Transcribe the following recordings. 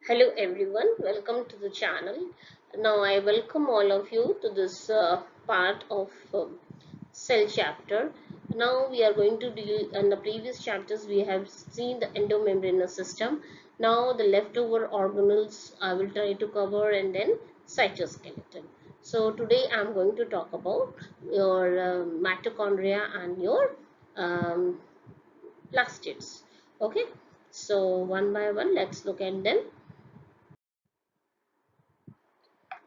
Hello everyone, welcome to the channel. Now I welcome all of you to this part of cell chapter. Now we are going to deal in the previous chapters we have seen the endomembranous system. Now the leftover organelles I will try to cover and then cytoskeleton. So today I am going to talk about your mitochondria and your um, plastids. Okay, so one by one let's look at them.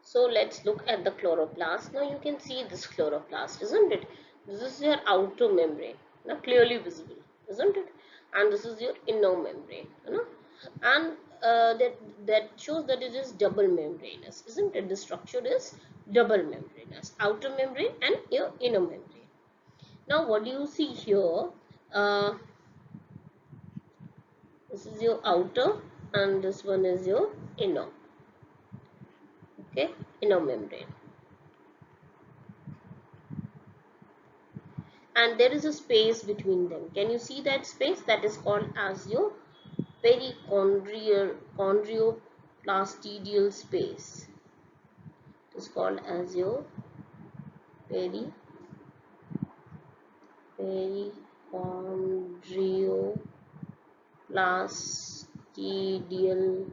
So let's look at the chloroplast. Now you can see this chloroplast, isn't it? This is your outer membrane, now clearly visible, isn't it? And this is your inner membrane, you know? And that shows that it is double membranous, isn't it? The structure is double membranous, outer membrane and your inner membrane. Now what do you see here? Uh, this is your outer, and this one is your inner. Okay, inner membrane. And there is a space between them. Can you see that space? That is called as your chondroplastidial space. It is called as your perichondroplastidial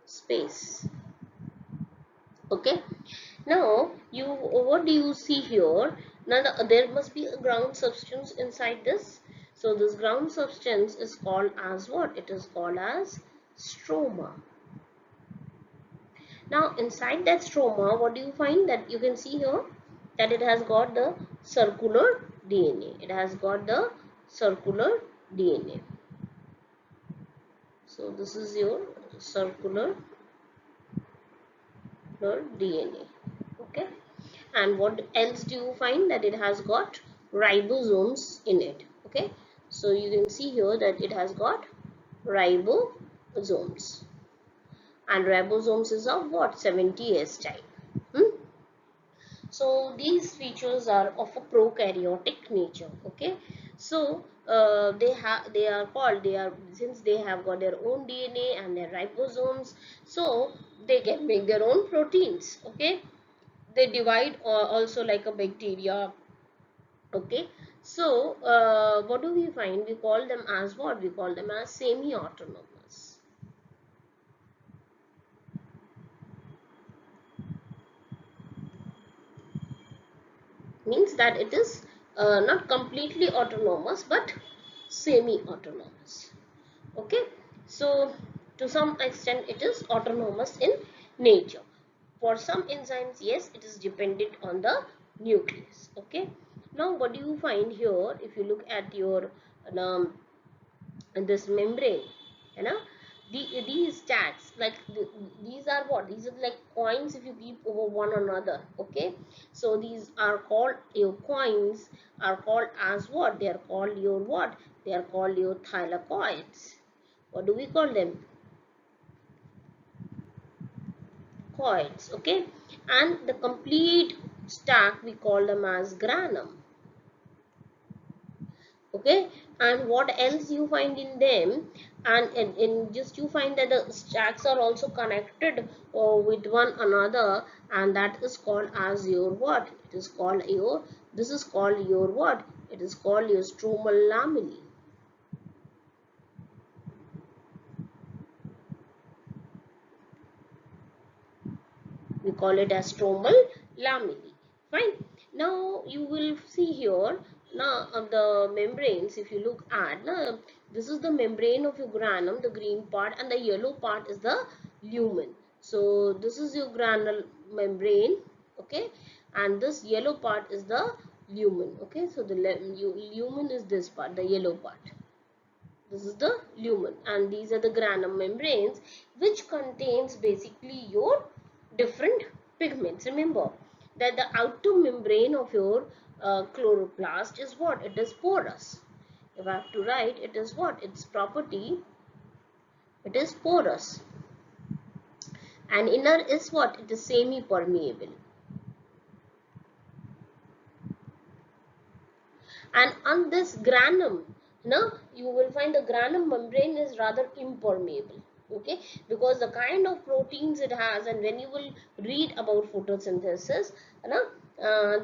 space. Okay, now what do you see here? Now there must be a ground substance inside this. So this ground substance is called as what? It is called as stroma. Now inside that stroma, what do you find? That you can see here that it has got the circular DNA. It has got the circular DNA. So this is your circular DNA. Okay, and what else do you find? That it has got ribosomes in it. Okay, so you can see here that it has got ribosomes, and ribosomes is of what? 70S type. So these features are of a prokaryotic nature. Okay, so since they have got their own DNA and their ribosomes, so they can make their own proteins. Okay, they divide also like a bacteria. Okay, so what do we find? We call them as what? We call them as semi-autonomous. Means that it is not completely autonomous but semi-autonomous. Okay, so to some extent it is autonomous in nature. For some enzymes, yes, it is dependent on the nucleus. Okay, now what do you find here? If you look at your um, this membrane, you know, these stacks, like these are what? These are like coins if you keep over one another. Okay, so these are called your coins, are called as what? They are called your what? They are called your thylakoids. What do we call them? Coids. Okay, and the complete stack we call them as granum. Okay, and what else you find in them? And in just you find that the stacks are also connected with one another, and that is called as your what? It is called your, this is called your what? It is called your stromal lamellae. We call it as stromal lamellae. Fine. Now you will see here now the membranes. If you look at now, this is the membrane of your granum, the green part, and the yellow part is the lumen. So this is your granule membrane. Okay, and this yellow part is the lumen. Okay, so the lumen is this part, the yellow part. This is the lumen, and these are the granum membranes, which contains basically your different pigments. Remember that the outer membrane of your chloroplast is what? It is porous. If I have to write, it is what? Its property, it is porous. And inner is what? It is semi-permeable. And on this granum, now you will find the granum membrane is rather impermeable. Okay, because the kind of proteins it has, and when you will read about photosynthesis,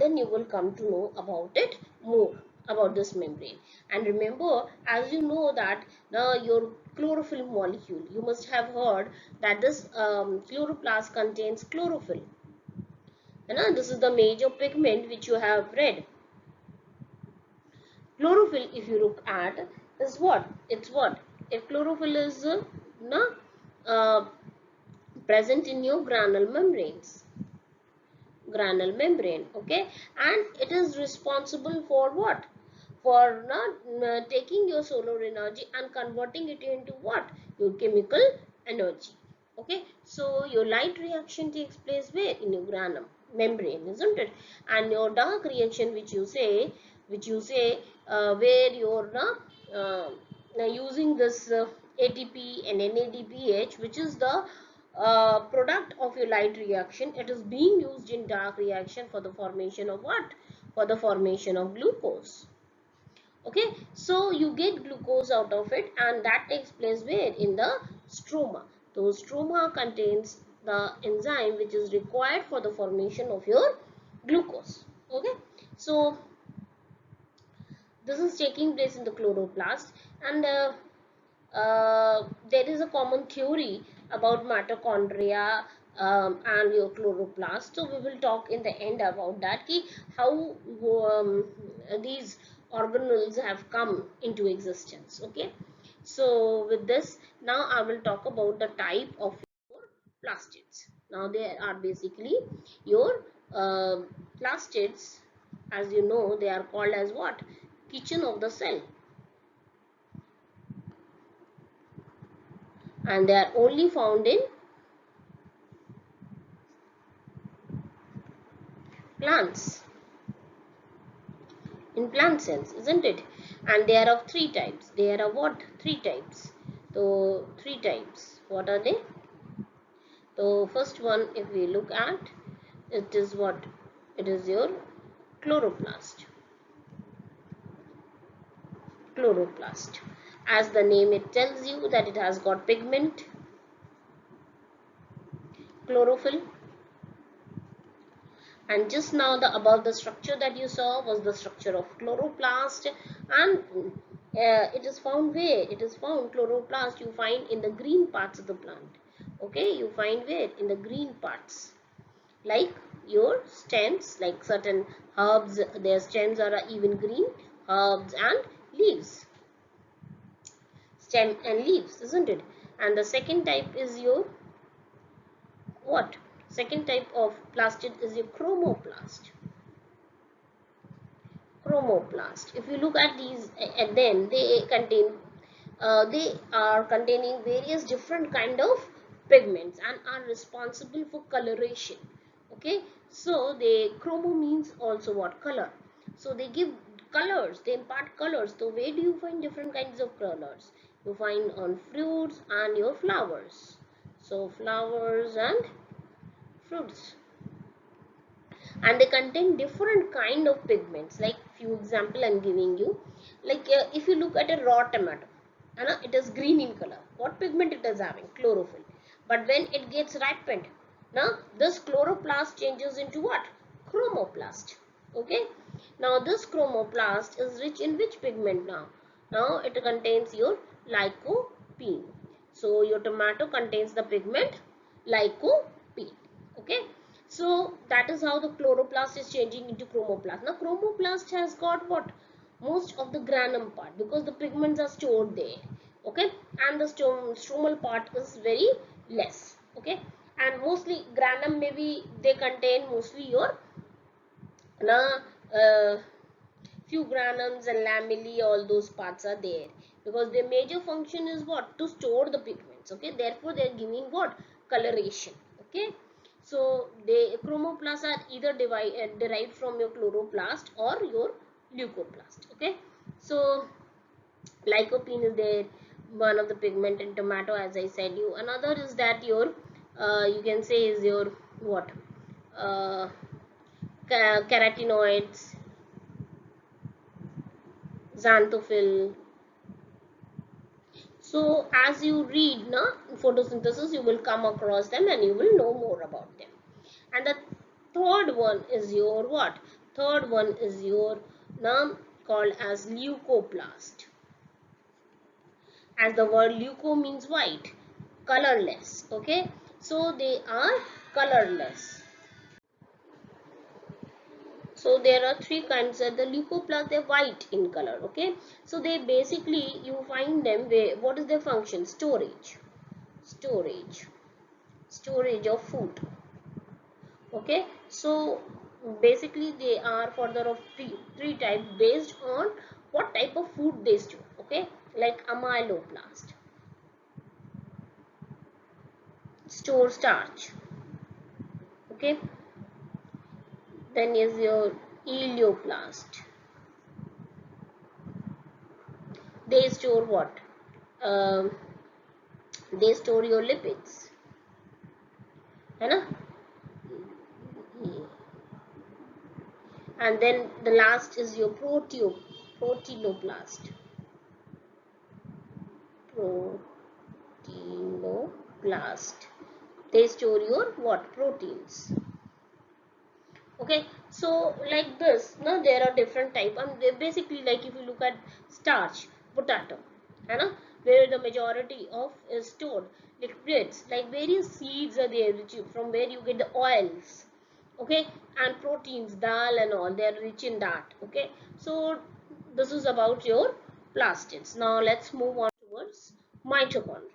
then you will come to know about it more, about this membrane. And remember, as you know that now your chlorophyll molecule, you must have heard that this chloroplast contains chlorophyll. This is the major pigment which you have read. Chlorophyll, if you look at, is what? It's what? If chlorophyll is uh, present in your granule membrane, okay, and it is responsible for what? For not taking your solar energy and converting it into what? Your chemical energy. Okay, so your light reaction takes place where? In your granule membrane, isn't it? And your dark reaction, which you say where you're using this ATP and NADPH, which is the product of your light reaction. It is being used in dark reaction for the formation of what? For the formation of glucose. Okay, so you get glucose out of it, and that takes place where? In the stroma. So stroma contains the enzyme which is required for the formation of your glucose. Okay, so this is taking place in the chloroplast, and there is a common theory about mitochondria and your chloroplast. So we will talk in the end about that, how these organelles have come into existence. Okay, so with this, now I will talk about the type of your plastids. Now they are basically your plastids. As you know, they are called as what? Kitchen of the cell, and they are only found plants in plant cells, isn't it? And they are of three types. They are of what? Three types. So three types, what are they? So first one, if we look at, it is what? It is your chloroplast. Chloroplast, as the name it tells you, that it has got pigment, chlorophyll. And just now the above the structure that you saw was the structure of chloroplast, and it is found where? It is found, chloroplast you find in the green parts of the plant. Okay, you find where? In the green parts, like your stems, like certain herbs, their stems are even green, herbs and leaves, stem and leaves, isn't it? And the second type is your what? Second type of plastid is your chromoplast. Chromoplast, if you look at these, and then they are containing various different kind of pigments and are responsible for coloration. Okay, so they, chromo means also what? Color. So they give colors, they impart colors. So where do you find different kinds of colors? You find on fruits and your flowers. So flowers and fruits, and they contain different kind of pigments. Like few example I'm giving you, like if you look at a raw tomato, it is green in color. What pigment it is having? Chlorophyll. But when it gets ripened, now this chloroplast changes into what? Chromoplast. Okay, now this chromoplast is rich in which pigment? Now it contains your lycopene. So your tomato contains the pigment lycopene. Okay, so that is how the chloroplast is changing into chromoplast. Now chromoplast has got what? Most of the granum part, because the pigments are stored there. Okay, and the stromal part is very less. Okay, and mostly granum, maybe they contain mostly your uh, few granums and lamellae, all those parts are there, because their major function is what? To store the pigments. Okay, therefore they are giving what? Coloration. Okay, so the chromoplasts are either derived from your chloroplast or your leucoplast. Okay, so lycopene is there, one of the pigment in tomato, as I said you. Another is that your you can say is your what? uh, carotenoids, xanthophyll. So as you read na photosynthesis, you will come across them and you will know more about them. And the third one is your what? Third one is your now called as leucoplast. As the word leuco means white, colorless. Okay, so they are colorless. So there are three kinds of the leucoplast. They're white in color. Okay, so they basically you find them where what is their function? Storage storage of food. Okay, so basically they are further of three types based on what type of food they store. Okay, like amyloplast, store starch. Okay, then is your elioplast, they store what? um, they store your lipids, है ना? And then the last is your proteinoplast. Proteinoplast, they store your what? Proteins. Okay, so like this now there are different type, and they basically like if you look at starch, potato, है ना, where the majority of is stored liquids, like various seeds are there which you, from where you get the oils. Okay, and proteins, dal and all, they are rich in that. Okay, so this is about your plastids. Now let's move on towards mitochondria.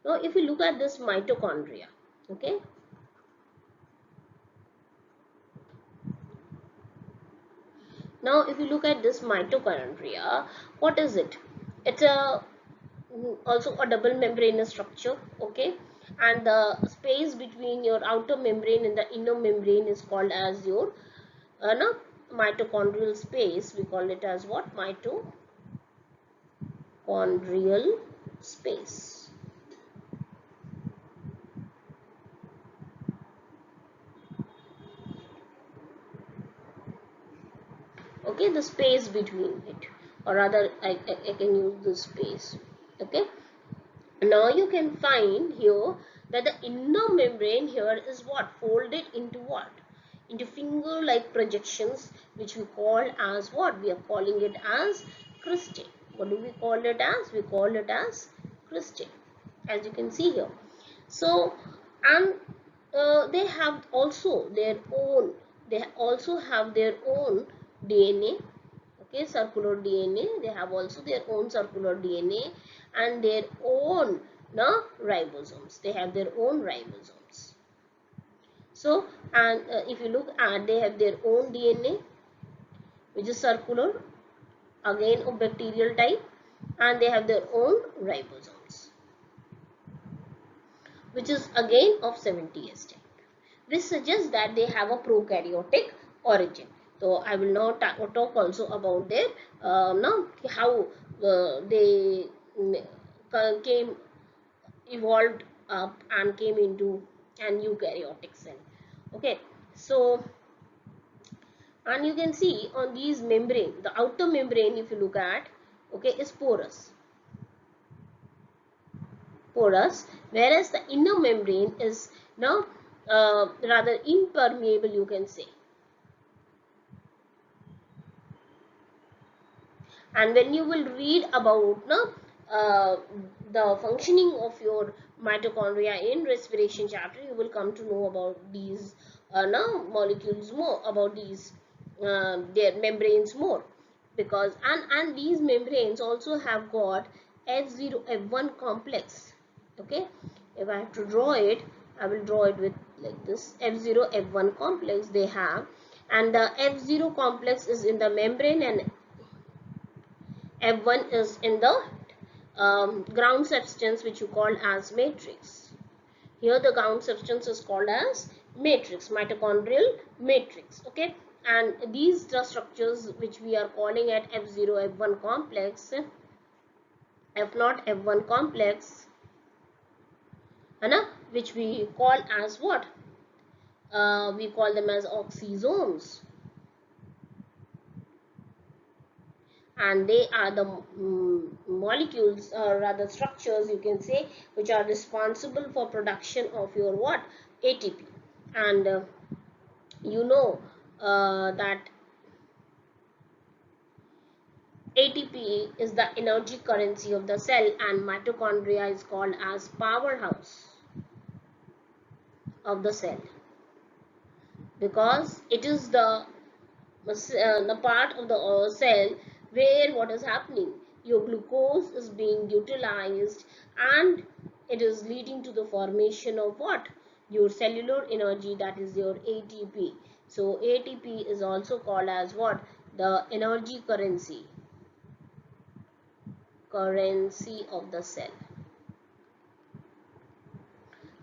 Now if you look at this mitochondria, okay, now if you look at this mitochondria, what is it? It's a also a double membranous structure. Okay, and the space between your outer membrane and the inner membrane is called as your no, mitochondrial space. We call it as what? Mitochondrial space. Okay, the space between it, or rather I can use this space. Okay, now you can find here that the inner membrane here is what? Folded into what? Into finger like projections, which we call as what? We are calling it as cristae. What do we call it as? We call it as cristae, as you can see here. So, and they have also their own, they also have their own DNA. Okay, circular DNA, they have also their own circular DNA and their own ribosomes, they have their own ribosomes. So, and if you look at, they have their own DNA which is circular, again of bacterial type, and they have their own ribosomes which is again of 70S type, which suggests that they have a prokaryotic origin. So I will now talk also about their now how they came evolved up and came into an eukaryotic cell. Okay, so and you can see on these membrane, the outer membrane if you look at, okay, is porous, whereas the inner membrane is now rather impermeable, you can say. And when you will read about uh, the functioning of your mitochondria in respiration chapter, you will come to know about these molecules more, about these their membranes more, because and these membranes also have got F0 F1 complex. Okay, if I have to draw it, I will draw it with like this. F0 F1 complex they have, and the F0 complex is in the membrane and F1 is in the ground substance, which you call as matrix. Here the ground substance is called as matrix, mitochondrial matrix. Okay, and these the structures which we are calling at F0 F1 complex, F0 F1 complex, which we call as what? We call them as oxysomes. and they are the molecules, or rather structures you can say, which are responsible for production of your what, ATP. And you know that ATP is the energy currency of the cell, and mitochondria is called as powerhouse of the cell, because it is the part of the cell where what is happening, your glucose is being utilized, and it is leading to the formation of what, your cellular energy, that is your ATP. So ATP is also called as what, the energy currency of the cell.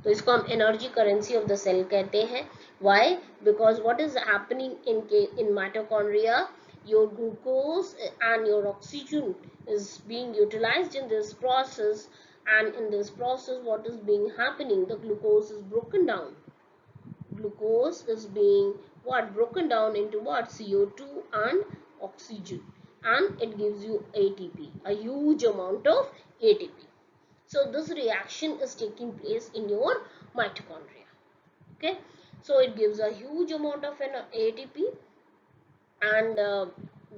तो इसको हम energy currency of the cell कहते हैं. Why? Because what is happening in mitochondria, your glucose and your oxygen is being utilized in this process, and in this process what is being happening, the glucose is broken down. Glucose is being what, broken down into what, CO2 and oxygen, and it gives you ATP, a huge amount of ATP. So this reaction is taking place in your mitochondria. Okay, so it gives a huge amount of an ATP, and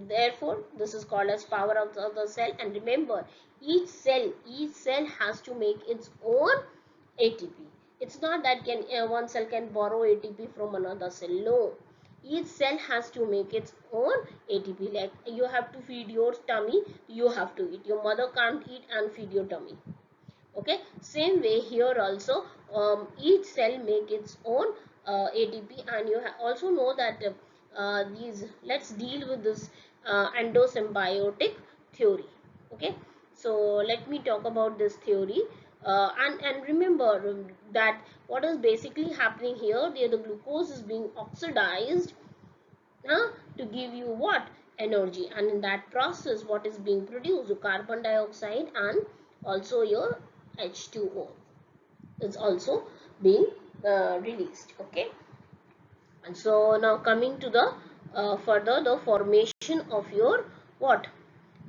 therefore this is called as power of the cell. And remember, each cell has to make its own ATP. It's not that one cell can borrow ATP from another cell. No, each cell has to make its own ATP. Like you have to feed your tummy, you have to eat. Your mother can't eat and feed your tummy. Okay, same way here also, each cell make its own ATP. And you also know that let's deal with this endosymbiotic theory. Okay, so let me talk about this theory, and remember that what is basically happening here, the glucose is being oxidized to give you what, energy, and in that process what is being produced, carbon dioxide and also your H2O is also being released. Okay, and so now coming to the further the formation of your what,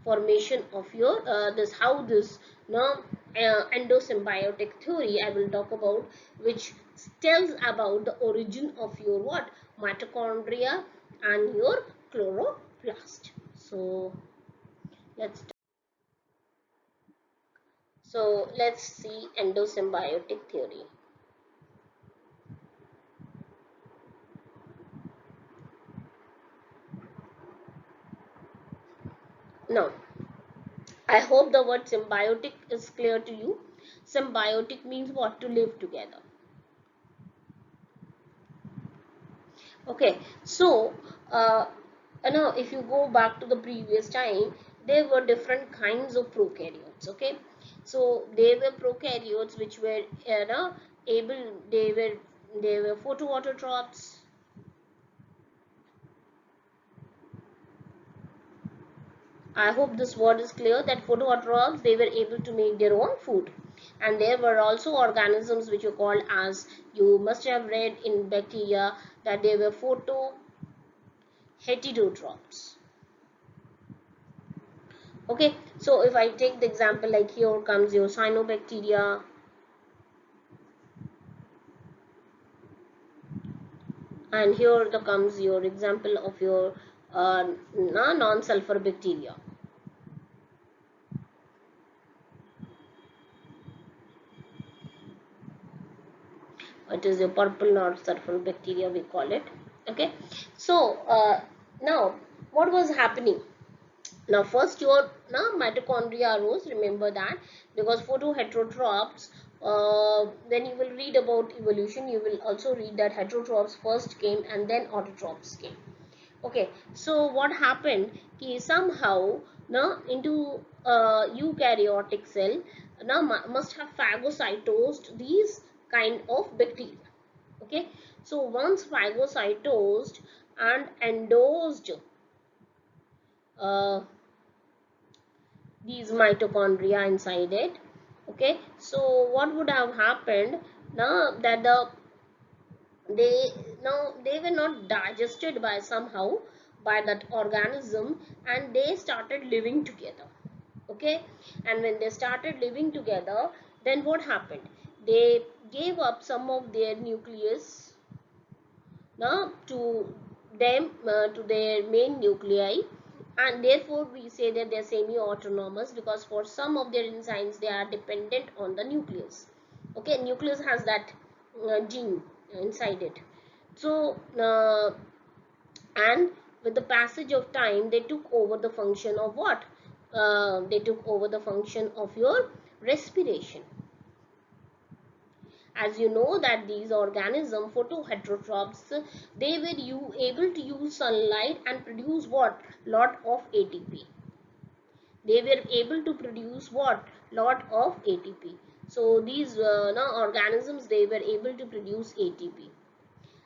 formation of your this, how this endosymbiotic theory I will talk about, which tells about the origin of your what, mitochondria and your chloroplast. So let's see endosymbiotic theory. Now I hope the word symbiotic is clear to you. Symbiotic means what, to live together. Okay, so now if you go back to the previous time, there were different kinds of prokaryotes. Okay, so there were prokaryotes which were they were photoautotrophs. I hope this word is clear, that photoautotrophs, they were able to make their own food. And there were also organisms which are called as, you must have read in bacteria, that they were photoheterotrophs. Okay, so if I take the example, like here comes your cyanobacteria, and here comes your example of your non-sulfur bacteria. It is a purple non-sulfur bacteria, we call it. Okay, so now what was happening? Now first your mitochondria arose, remember that, because photoheterotrophs, when you will read about evolution, you will also read that heterotrophs first came and then autotrophs came. Okay, so what happened, somehow into eukaryotic cell must have phagocytosed these kind of bacteria. Okay, so once phagocytosed and endorsed these mitochondria inside it. Okay, so what would have happened now, that they were not digested by somehow, by that organism, and they started living together. Okay, and when they started living together, then what happened? They gave up some of their nucleus now to them, to their main nuclei, and therefore we say that they're semi-autonomous, because for some of their enzymes they are dependent on the nucleus. Okay, nucleus has that gene inside it. So and with the passage of time, they took over the function of what? They took over the function of your respiration. As you know that these organisms, photoheterotrophs, they were able to use sunlight and produce what? Lot of ATP. They were able to produce what? Lot of ATP. So these organisms, they were able to produce ATP.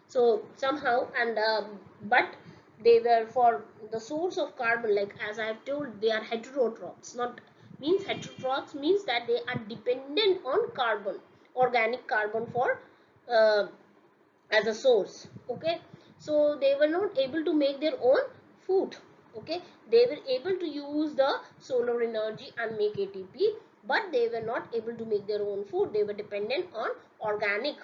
So somehow, and but they were, for the source of carbon, like as I have told, they are heterotrophs. Not means heterotrophs means that they are dependent on carbon, organic carbon, for uh, as a source. Okay, so they were not able to make their own food. Okay, they were able to use the solar energy and make ATP, but they were not able to make their own food. They were dependent on organic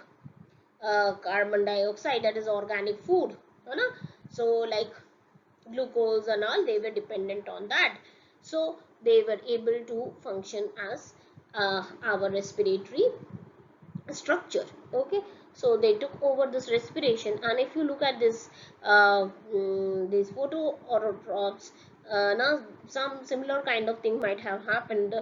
carbon dioxide, that is organic food, you know? So like glucose and all, they were dependent on that. So they were able to function as our respiratory structure. Okay, so they took over this respiration. And if you look at this these photoautotrophs, now some similar kind of thing might have happened.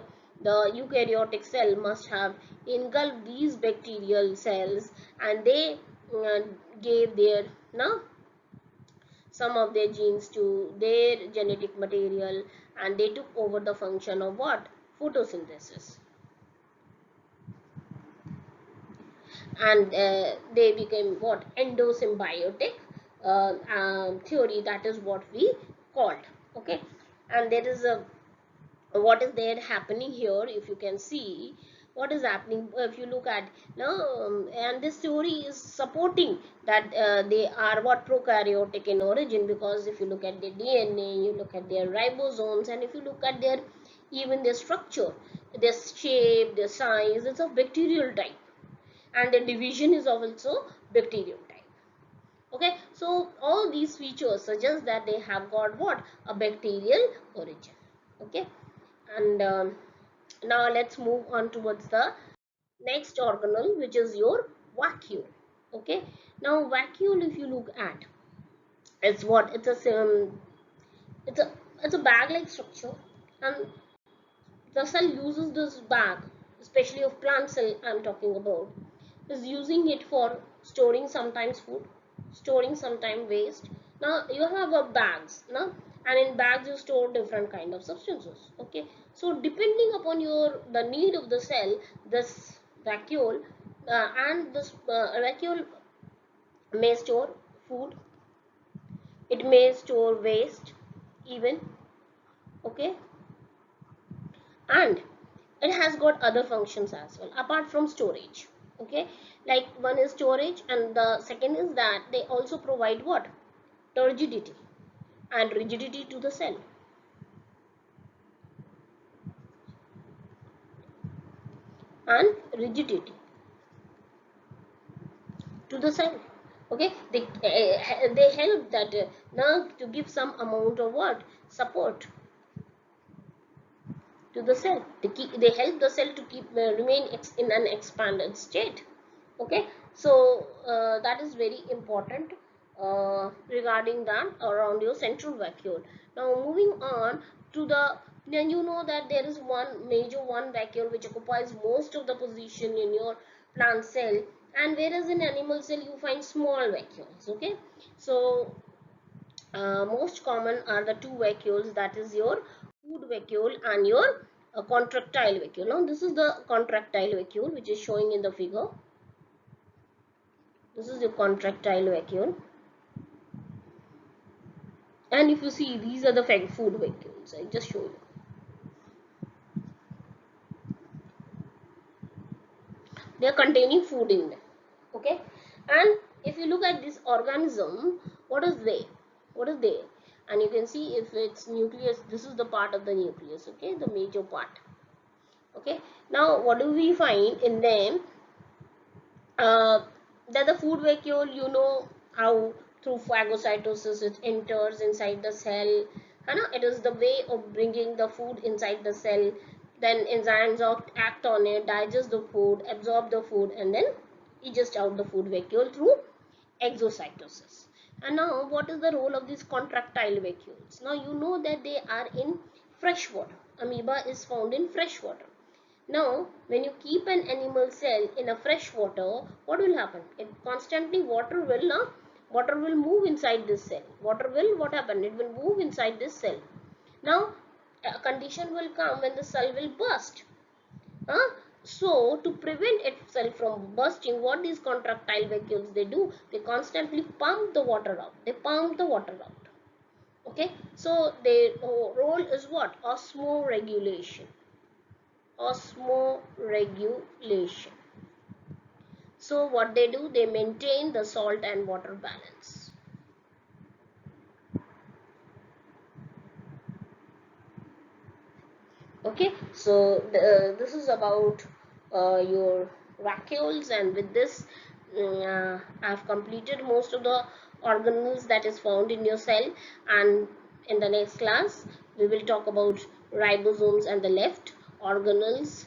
The eukaryotic cell must have engulfed these bacterial cells, and they uh, gave their now some of their genes to their genetic material, and they took over the function of what? Photosynthesis. And they became what? Endosymbiotic theory, that is what we called. Okay, and there is a, what is there happening here, if you can see what is happening. If you look at now, and this theory is supporting that they are what? Prokaryotic in origin, because if you look at their DNA, you look at their ribosomes, and if you look at their even their structure, their shape, their size, it's of bacterial type, and the division is also bacterial type. Okay, so all these features suggest that they have got what? A bacterial origin. Okay, and now let's move on towards the next organelle, which is your vacuole. Okay, now vacuole, if you look at, it's what? It's a it's a bag like structure, and the cell uses this bag, especially of plant cell I'm talking about, is using it for storing sometimes food, storing sometimes waste. Now you have a bags now, and in bags you store different kind of substances. Okay, so depending upon your the need of the cell, this vacuole and this vacuole may store food, it may store waste even. Okay, and it has got other functions as well apart from storage. Okay, like one is storage, and the second is that they also provide what? Turgidity and rigidity to the cell. And rigidity to the cell. Okay, they help that now to give some amount of what? Support to the cell. They help the cell to keep remain in an expanded state. Okay, so that is very important regarding that around your central vacuole. Now moving on to the, then you know that there is one major one vacuole which occupies most of the position in your plant cell, and whereas in animal cell you find small vacuoles. Okay, so most common are the two vacuoles, that is your food vacuole and your contractile vacuole. Now this is the contractile vacuole which is showing in the figure. This is the contractile vacuole, and if you see, these are the food vacuoles. I just show you. They are containing food in them. Okay, and if you look at this organism, what is there? What is there? and you can see if it's nucleus, this is the part of the nucleus, okay, the major part. Okay, now what do we find in them? That the food vacuole, you know how through phagocytosis it enters inside the cell. It is the way of bringing the food inside the cell. Then enzymes act on it, digest the food, absorb the food, and then digest out the food vacuole through exocytosis. And now, what is the role of these contractile vacuoles? Now, you know that they are in fresh water. Amoeba is found in fresh water. Now, when you keep an animal cell in a fresh water, what will happen? It constantly water will move inside this cell. Water will what happen? It will move inside this cell. Now, a condition will come when the cell will burst. So, to prevent itself from bursting, what these contractile vacuoles they do? They constantly pump the water out. They pump the water out. Okay. So, their role is what? Osmoregulation. Osmoregulation. So what they do, they maintain the salt and water balance. Okay, so this is about your vacuoles, and with this I have completed most of the organelles that is found in your cell, and in the next class we will talk about ribosomes and the left organelles.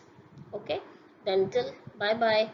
Okay, then till bye bye.